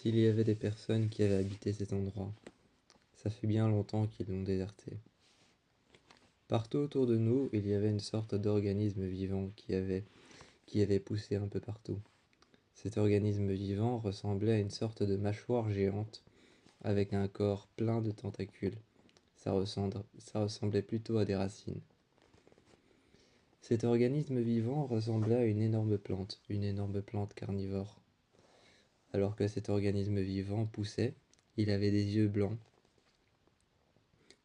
S'il y avait des personnes qui avaient habité cet endroit, ça fait bien longtemps qu'ils l'ont déserté. Partout autour de nous, il y avait une sorte d'organisme vivant qui avait poussé un peu partout. Cet organisme vivant ressemblait à une sorte de mâchoire géante avec un corps plein de tentacules. Ça ressemblait plutôt à des racines. Cet organisme vivant ressemblait à une énorme plante carnivore. Alors que cet organisme vivant poussait, il avait des yeux blancs.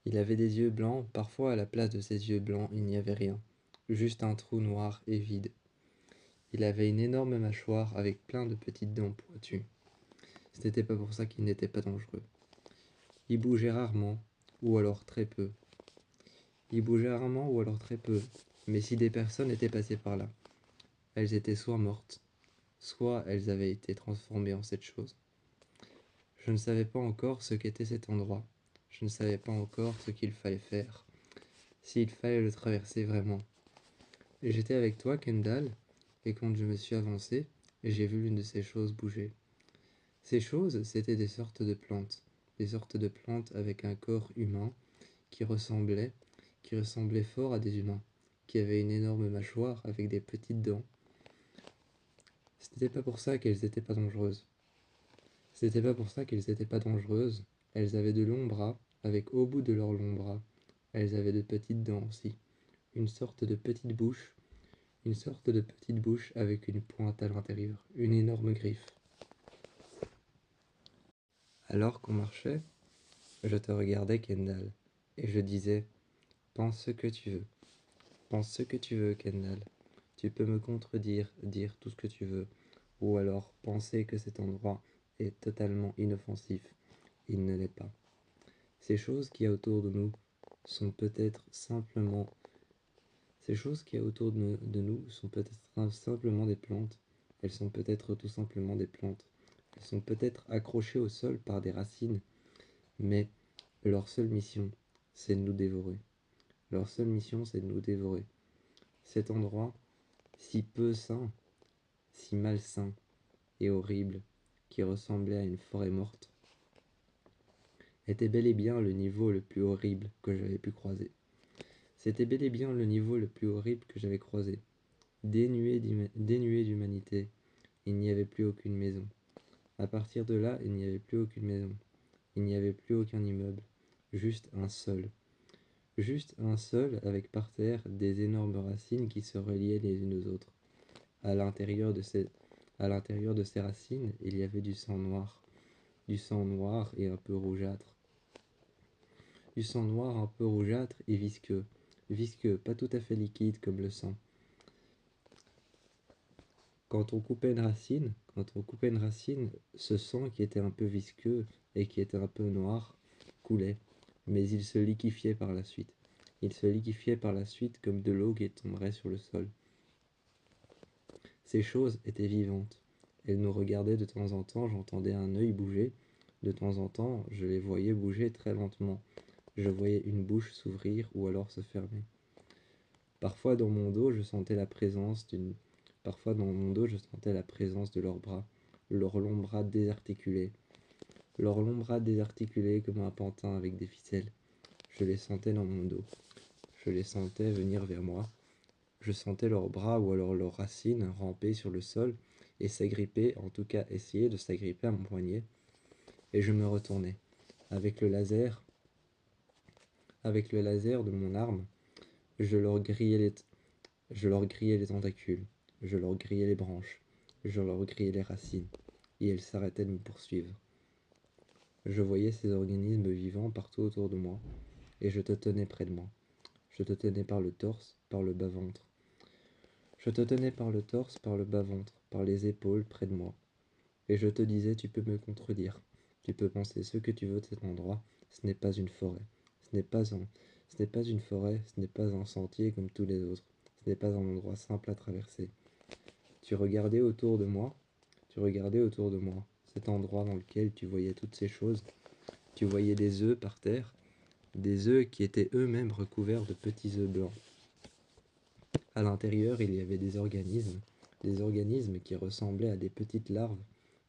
Il avait des yeux blancs, parfois à la place de ces yeux blancs, il n'y avait rien, juste un trou noir et vide. Il avait une énorme mâchoire avec plein de petites dents pointues. Ce n'était pas pour ça qu'il n'était pas dangereux. Il bougeait rarement, ou alors très peu. Mais si des personnes étaient passées par là, elles étaient soit mortes, soit elles avaient été transformées en cette chose. Je ne savais pas encore ce qu'était cet endroit. Je ne savais pas encore ce qu'il fallait faire, s'il fallait le traverser vraiment. J'étais avec toi, Kendall, et quand je me suis avancé, j'ai vu l'une de ces choses bouger. Ces choses, c'étaient des sortes de plantes avec un corps humain qui ressemblait fort à des humains, qui avaient une énorme mâchoire avec des petites dents. Ce n'était pas pour ça qu'elles étaient pas dangereuses. Elles avaient de longs bras, avec au bout de leurs longs bras, elles avaient de petites dents aussi, une sorte de petite bouche avec une pointe à l'intérieur, une énorme griffe. Alors qu'on marchait, je te regardais, Kendall, et je disais, pense ce que tu veux. Pense ce que tu veux, Kendall. Tu peux me contredire, dire tout ce que tu veux, ou alors penser que cet endroit est totalement inoffensif. Il ne l'est pas. Ces choses qui y a autour de nous sont peut-être simplement... Ces choses qui y a autour de nous sont peut-être simplement des plantes. Elles sont peut-être tout simplement des plantes. Elles sont peut-être accrochées au sol par des racines, mais leur seule mission, c'est de nous dévorer. Leur seule mission, c'est de nous dévorer. Cet endroit, si peu sain, si malsain et horrible, qui ressemblait à une forêt morte, était bel et bien le niveau le plus horrible que j'avais pu croiser. C'était bel et bien le niveau le plus horrible que j'avais croisé. Dénué d'humanité, il n'y avait plus aucune maison. À partir de là, il n'y avait plus aucune maison. Il n'y avait plus aucun immeuble. Juste un sol. Juste un sol avec par terre des énormes racines qui se reliaient les unes aux autres. À l'intérieur de ces racines, il y avait du sang noir et un peu rougeâtre. Du sang noir un peu rougeâtre et visqueux, pas tout à fait liquide comme le sang. Quand on coupait une racine, ce sang qui était un peu visqueux et qui était un peu noir coulait, mais il se liquéfiait par la suite. Il se liquéfiait par la suite comme de l'eau qui tomberait sur le sol. Ces choses étaient vivantes. Elles nous regardaient de temps en temps, j'entendais un œil bouger. De temps en temps, je les voyais bouger très lentement. Je voyais une bouche s'ouvrir ou alors se fermer. Parfois dans mon dos, je sentais la présence de leurs bras, leurs longs bras désarticulés. Leurs longs bras désarticulés comme un pantin avec des ficelles. Je les sentais dans mon dos. Je les sentais venir vers moi. Je sentais leurs bras ou alors leurs racines ramper sur le sol et s'agripper, en tout cas essayer de s'agripper à mon poignet. Et je me retournais. Avec le laser de mon arme, je leur grillais les tentacules, je leur grillais les branches, je leur grillais les racines, et elles s'arrêtaient de me poursuivre. Je voyais ces organismes vivants partout autour de moi, et je te tenais près de moi. Je te tenais par le torse, par le bas-ventre. Je te tenais par le torse, par le bas-ventre, par les épaules, près de moi. Et je te disais, tu peux me contredire. Tu peux penser ce que tu veux de cet endroit, ce n'est pas une forêt. Ce n'est pas une forêt, ce n'est pas un sentier comme tous les autres. Ce n'est pas un endroit simple à traverser. Tu regardais autour de moi, cet endroit dans lequel tu voyais toutes ces choses. Tu voyais des œufs par terre, des œufs qui étaient eux-mêmes recouverts de petits œufs blancs. À l'intérieur, il y avait des organismes qui ressemblaient à des petites larves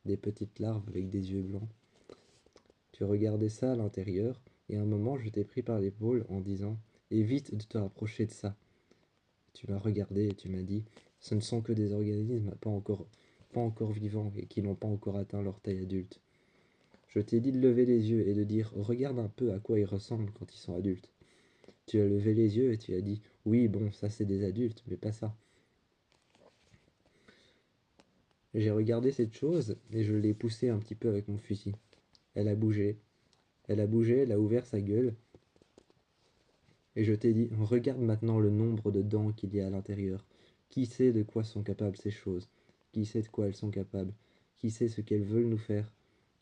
des petites larves avec des yeux blancs. Tu regardais ça à l'intérieur, et à un moment je t'ai pris par l'épaule en disant « Évite de te rapprocher de ça ». Tu m'as regardé et tu m'as dit « Ce ne sont que des organismes pas encore vivants et qui n'ont pas encore atteint leur taille adulte ». Je t'ai dit de lever les yeux et de dire « Regarde un peu à quoi ils ressemblent quand ils sont adultes ». Tu as levé les yeux et tu as dit « Oui, bon, ça c'est des adultes, mais pas ça ». J'ai regardé cette chose et je l'ai poussée un petit peu avec mon fusil. Elle a bougé, elle a ouvert sa gueule. Et je t'ai dit, regarde maintenant le nombre de dents qu'il y a à l'intérieur. Qui sait de quoi sont capables ces choses? Qui sait de quoi elles sont capables? Qui sait ce qu'elles veulent nous faire?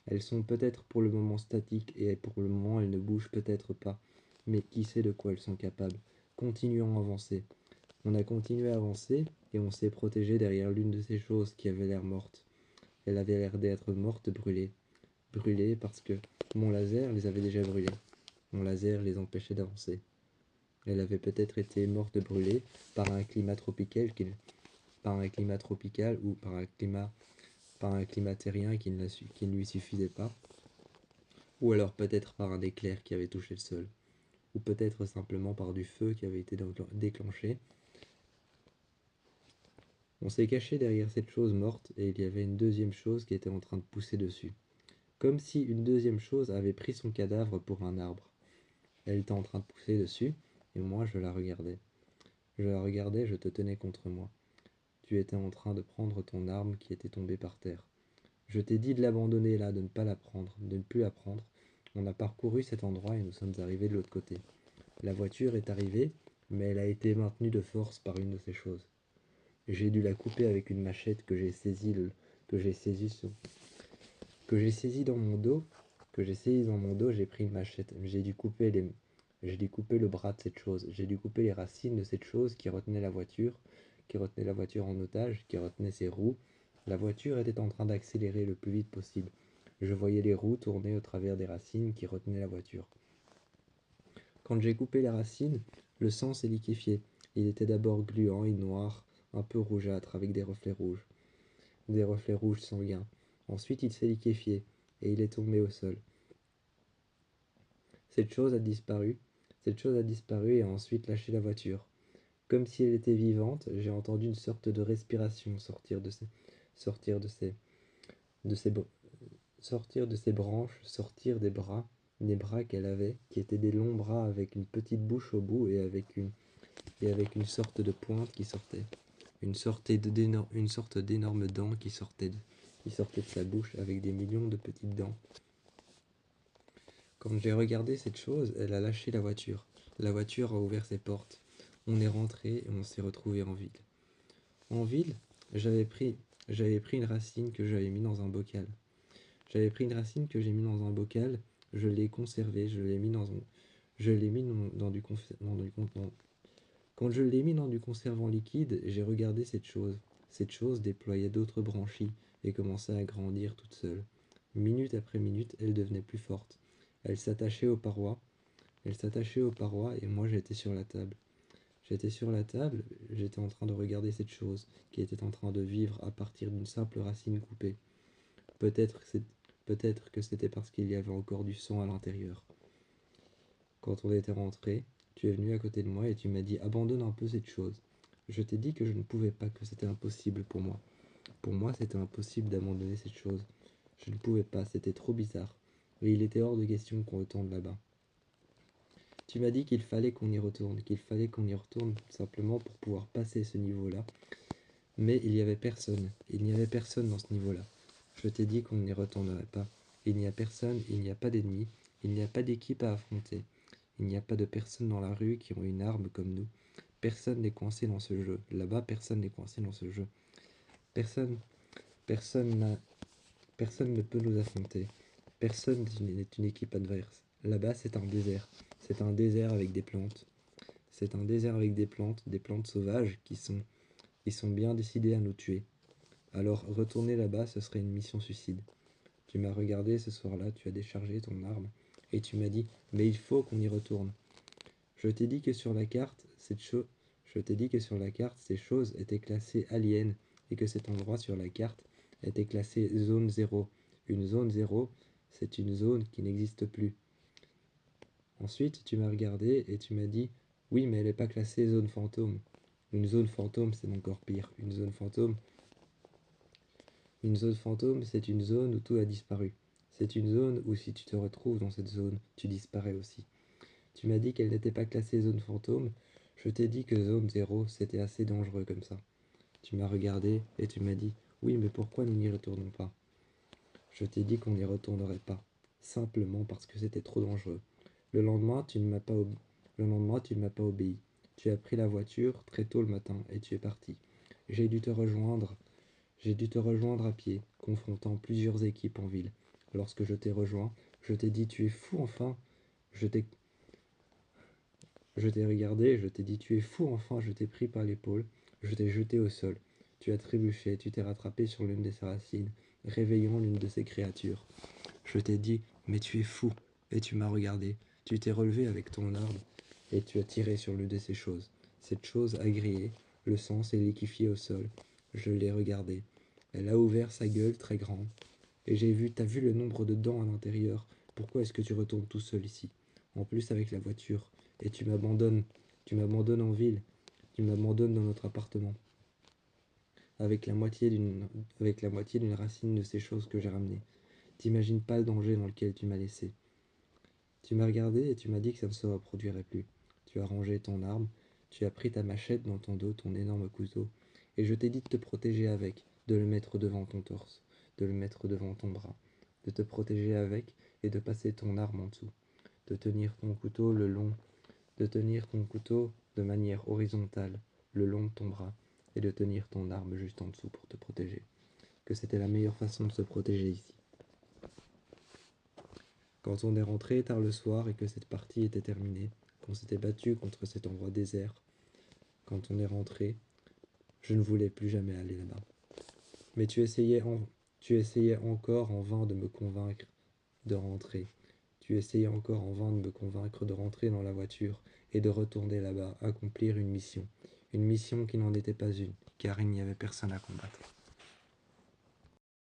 Elles sont peut-être pour le moment statiques et pour le moment elles ne bougent peut-être pas. Mais qui sait de quoi elles sont capables? Continuons à avancer. On a continué à avancer et on s'est protégé derrière l'une de ces choses qui avait l'air morte. Elle avait l'air d'être morte brûlée. Brûlée parce que mon laser les avait déjà brûlés. Mon laser les empêchait d'avancer. Elle avait peut-être été morte brûlée par un climat tropical, ou par un climat terrien qui ne lui suffisait pas, ou alors peut-être par un éclair qui avait touché le sol, ou peut-être simplement par du feu qui avait été déclenché. On s'est caché derrière cette chose morte et il y avait une deuxième chose qui était en train de pousser dessus, comme si une deuxième chose avait pris son cadavre pour un arbre. Elle était en train de pousser dessus et moi je la regardais. Je la regardais, je te tenais contre moi. Tu étais en train de prendre ton arme qui était tombée par terre. Je t'ai dit de l'abandonner là, de ne pas la prendre, de ne plus la prendre. On a parcouru cet endroit et nous sommes arrivés de l'autre côté. La voiture est arrivée, mais elle a été maintenue de force par une de ces choses. J'ai dû la couper avec une machette que j'ai saisie dans mon dos. J'ai pris une machette. J'ai dû couper le bras de cette chose. J'ai dû couper les racines de cette chose qui retenait la voiture en otage, qui retenait ses roues. La voiture était en train d'accélérer le plus vite possible. Je voyais les roues tourner au travers des racines qui retenaient la voiture. Quand j'ai coupé les racines, le sang s'est liquéfié. Il était d'abord gluant et noir, un peu rougeâtre, avec des reflets rouges sanguins. Ensuite, il s'est liquéfié et il est tombé au sol. Cette chose a disparu et a ensuite lâché la voiture. Comme si elle était vivante, j'ai entendu une sorte de respiration sortir de ses branches, sortir des bras qu'elle avait, qui étaient des longs bras avec une petite bouche au bout et avec une sorte de pointe qui sortait. Une sorte d'énorme dent qui sortait de sa bouche avec des millions de petites dents. Quand j'ai regardé cette chose, elle a lâché la voiture. La voiture a ouvert ses portes. On est rentré et on s'est retrouvé en ville. En ville, j'avais pris une racine que j'avais mis dans un bocal. Je l'ai conservée, je l'ai mis dans du contenant. Quand je l'ai mis dans du conservant liquide, j'ai regardé cette chose. Cette chose déployait d'autres branchies et commençait à grandir toute seule. Minute après minute, elle devenait plus forte. Elle s'attachait aux parois et moi j'étais sur la table. J'étais en train de regarder cette chose qui était en train de vivre à partir d'une simple racine coupée. Peut-être que c'était parce qu'il y avait encore du sang à l'intérieur. Quand on était rentré, tu es venu à côté de moi et tu m'as dit abandonne un peu cette chose. Je t'ai dit que je ne pouvais pas, que c'était impossible pour moi. Pour moi, c'était impossible d'abandonner cette chose. Je ne pouvais pas, c'était trop bizarre. Et il était hors de question qu'on retourne là-bas. Tu m'as dit qu'il fallait qu'on y retourne, simplement pour pouvoir passer ce niveau-là. Mais il n'y avait personne dans ce niveau-là. Je t'ai dit qu'on n'y retournerait pas. Il n'y a personne, il n'y a pas d'ennemis, il n'y a pas d'équipe à affronter. Il n'y a pas de personnes dans la rue qui ont une arme comme nous. Personne n'est coincé dans ce jeu. Là-bas, personne n'est coincé dans ce jeu. Personne, personne ne peut nous affronter. Personne n'est une équipe adverse. Là-bas, c'est un désert. C'est un désert avec des plantes. Des plantes sauvages qui sont bien décidées à nous tuer. Alors, retourner là-bas, ce serait une mission suicide. Tu m'as regardé ce soir-là, tu as déchargé ton arme, et tu m'as dit, mais il faut qu'on y retourne. Je t'ai dit que sur la carte, ces choses étaient classées aliens, et que cet endroit sur la carte était classée zone 0. Une zone 0, c'est une zone qui n'existe plus. Ensuite, tu m'as regardé et tu m'as dit « Oui, mais elle n'est pas classée zone fantôme. » Une zone fantôme, c'est encore pire. Une zone fantôme, c'est une zone où tout a disparu. C'est une zone où si tu te retrouves dans cette zone, tu disparais aussi. Tu m'as dit qu'elle n'était pas classée zone fantôme. Je t'ai dit que zone 0, c'était assez dangereux comme ça. Tu m'as regardé et tu m'as dit « Oui, mais pourquoi nous n'y retournons pas ?» Je t'ai dit qu'on n'y retournerait pas, simplement parce que c'était trop dangereux. Le lendemain, tu ne m'as pas obéi. Tu as pris la voiture très tôt le matin et tu es parti. J'ai dû te rejoindre à pied, confrontant plusieurs équipes en ville. Lorsque je t'ai rejoint, je t'ai dit tu es fou enfin. Je t'ai regardé, je t'ai dit tu es fou enfin, je t'ai pris par l'épaule, je t'ai jeté au sol. Tu as trébuché, tu t'es rattrapé sur l'une de ses racines, réveillant l'une de ces créatures. Je t'ai dit mais tu es fou, et tu m'as regardé. Tu t'es relevé avec ton arme et tu as tiré sur l'une de ces choses. Cette chose a grillé, le sang s'est liquéfié au sol. Je l'ai regardée. Elle a ouvert sa gueule très grande. Et t'as vu le nombre de dents à l'intérieur. Pourquoi est-ce que tu retournes tout seul ici? En plus avec la voiture. Et tu m'abandonnes en ville. Tu m'abandonnes dans notre appartement. Avec la moitié d'une racine de ces choses que j'ai ramenées. T'imagines pas le danger dans lequel tu m'as laissé. Tu m'as regardé et tu m'as dit que ça ne se reproduirait plus. Tu as rangé ton arme, tu as pris ta machette dans ton dos, ton énorme couteau, et je t'ai dit de te protéger avec, de le mettre devant ton torse, de le mettre devant ton bras, de te protéger avec et de passer ton arme en dessous, de tenir ton couteau de manière horizontale, le long de ton bras, et de tenir ton arme juste en dessous pour te protéger. Que c'était la meilleure façon de se protéger ici. Quand on est rentré tard le soir et que cette partie était terminée, qu'on s'était battu contre cet endroit désert, quand on est rentré, je ne voulais plus jamais aller là-bas. Mais tu essayais encore en vain de me convaincre de rentrer. Tu essayais encore en vain de me convaincre de rentrer dans la voiture et de retourner là-bas, accomplir une mission. Une mission qui n'en était pas une, car il n'y avait personne à combattre.